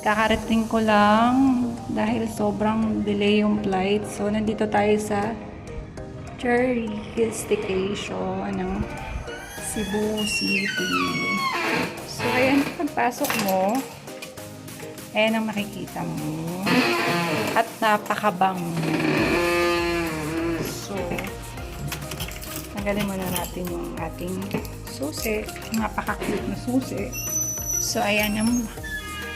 Kakarating ko lang dahil sobrang delay yung flight. So, nandito tayo sa Cherry Station ng Cebu City. So, ayan, pagpasok mo, ayan ang makikita mo. At napakabang. So, tanggalin muna natin yung ating susi. Napaka-cute na susi. So, ayan yung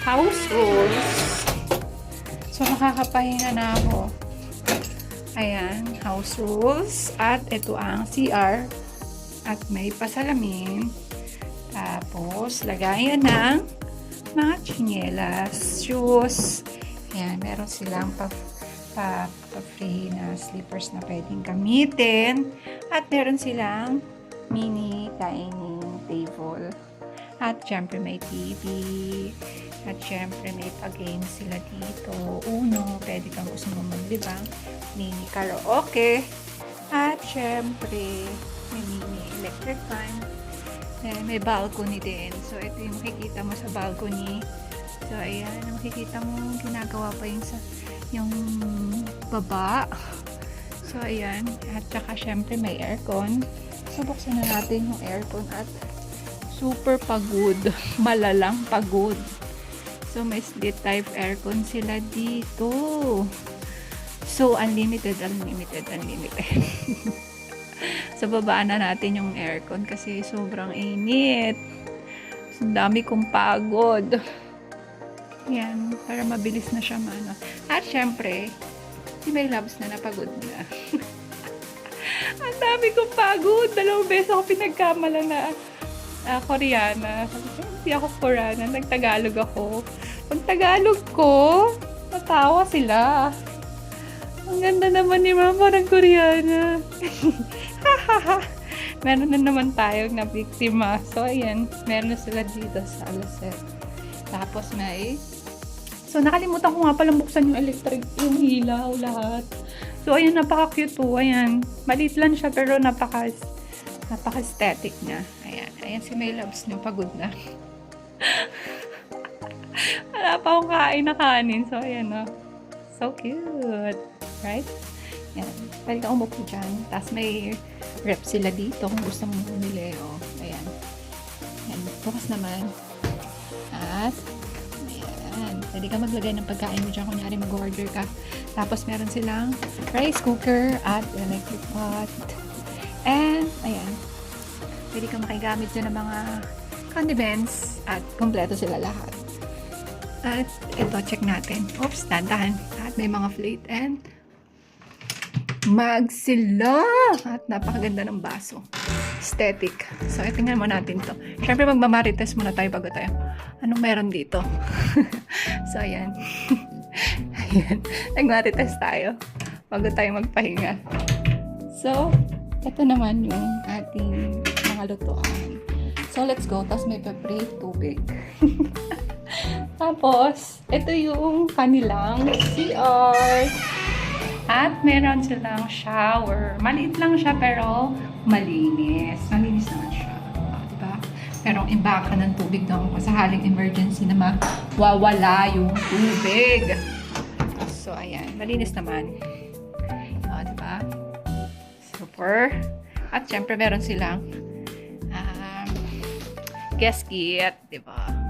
house rules. So, makakapahinga na ako. Ayan, house rules. At ito ang CR. At may pasalamin. Tapos, lagayan ng mga chinelas, shoes. Ayan, meron silang pa-free na slippers na pwedeng gamitin. At meron silang mini dining table. At syempre may TV. At syempre may pag-games sila dito. Uno, pwede kang gusto mo maglibang. Mini karaoke. At syempre may mini electric fan. May balcony din. So ito yung makikita mo sa balcony. So ayan, makikita mo ginagawa pa yung baba. So ayan, at saka syempre may aircon. So buksan na natin yung aircon at super pagod. Malalang pagod. So, may split type aircon sila dito. So, unlimited. So, babaan na natin yung aircon kasi sobrang init. So, dami kong pagod. Yan, para mabilis na siya mano. At syempre, si May Loves na napagod na. Ang dami kong pagod. 2 beses ako pinagkamala na Koreana. Sabi ko, hindi ako Koreana. Nagtagalog ako. Pag Tagalog ko, natawa sila. Ang ganda naman ni Mama, parang Koreana. Meron na naman tayong na biktima. So, ayan. Meron na sila dito sa Alaset. Tapos may... So, nakalimutan ko nga palang buksan yung electric, yung hilaw, lahat. So, ayan, napaka-cute po. Ayan. Maliit lang siya, pero napaka-aesthetic niya. Ayan. Ayan si May Loves niyo. Pagod na. Wala pa akong kain na kanin. So, ayan o. So cute. Right? Ayan. Pwede ka umupo dyan. Tapos may rep sila dito kung gusto mong bumili. O. Ayan. Ayan. Bukas naman. At, ayan. Pwede ka maglagay ng pagkain mo dyan. Kunyari mag-order ka. Tapos meron silang rice cooker at electric pot. And, ayan. Pwede ka makigamit dyan ng mga condiments at kompleto sila lahat. At ito, check natin. Oops, dandahan. At may mga plate and mug sila. At napakaganda ng baso. Aesthetic. So, tingnan mo natin to. Siyempre, magmamarites muna tayo bago tayo. Anong meron dito? So, ayan. Ayan. Nagmarites tayo bago tayo magpahinga. So, ito naman yung ating mga lutuan. So, let's go. Tapos may paprate tubig. Tapos, ito yung kanilang CR. At meron silang shower. Maliit lang siya pero malinis. Malinis naman siya. Diba? Pero imbaka ng tubig doon kung sa haling emergency na mawawala yung tubig. So, ayan. Malinis naman. Diba? Super. At syempre meron silang guest kit. Diba?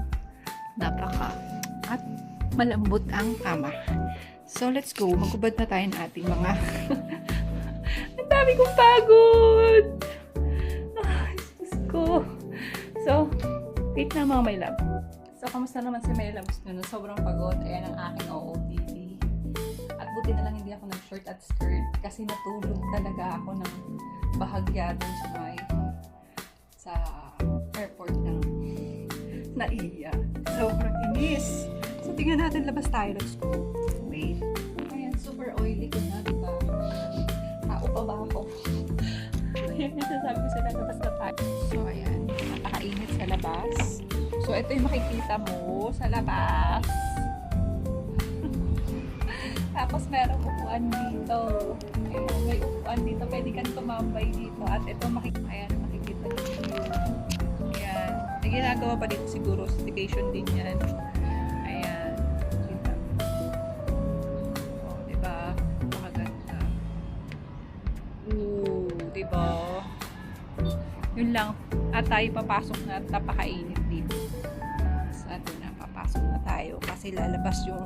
At malambot ang kama. So, let's go. Magubad na tayo ng ating mga ang dami kong pagod! Ay, Diyos ko. So, wait na mga my love. So, kamusta naman si my loves nyo? Sobrang pagod. Ayan ang aking OOTD. At buti na lang hindi ako nag-short at skirt kasi natulog talaga ako ng bahagya dun sa airport ng naiya. Sobrang inis. So, tingnan natin, labas tayo. Let's go. Wait. Ayan, super oily ko na, diba? Tao pa ba ako? Ayan, nasasabi ko sila, labas na tayo. So, ayan. Napakainit sa labas. So, ito yung makikita mo sa labas. Tapos, merong upuan dito. Ayan, may upuan dito. Pwede kang tumambay dito. At ito, ayan, makikita dito. Ayan. May ginagawa pa dito siguro. Staycation din yan. Ayan. Yun lang. At tayo papasok na at napakainit dito. So, ito na, papasok na tayo kasi lalabas yung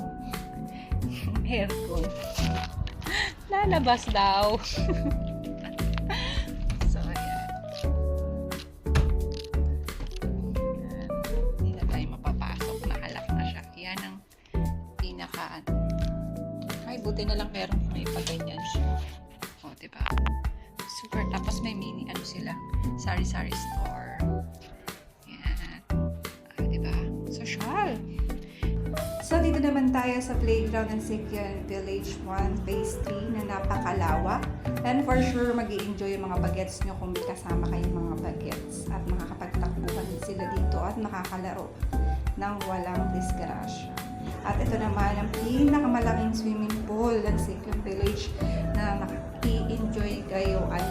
aircon. Lalabas daw. So, ayan. Hindi na tayo mapapasok. Nakalak na siya. Yan ang pinaka, ay, buti na lang meron may paganyan siya. O, diba? Super. Tapos may mini, ano sila, sari-sari store. Yan. Ah, diba? Social. So, dito naman tayo sa playground ng Sikyan Village 1 Phase 3 na napakalawak. And for sure, mag-i-enjoy yung mga bagets nyo kung may kasama kayong mga bagets. At makakapagtakbuhan sila dito at makakalaro ng walang disgrasya. At ito naman ang pinakamalaking swimming pool ng Sikyan Village na i-enjoy kayo at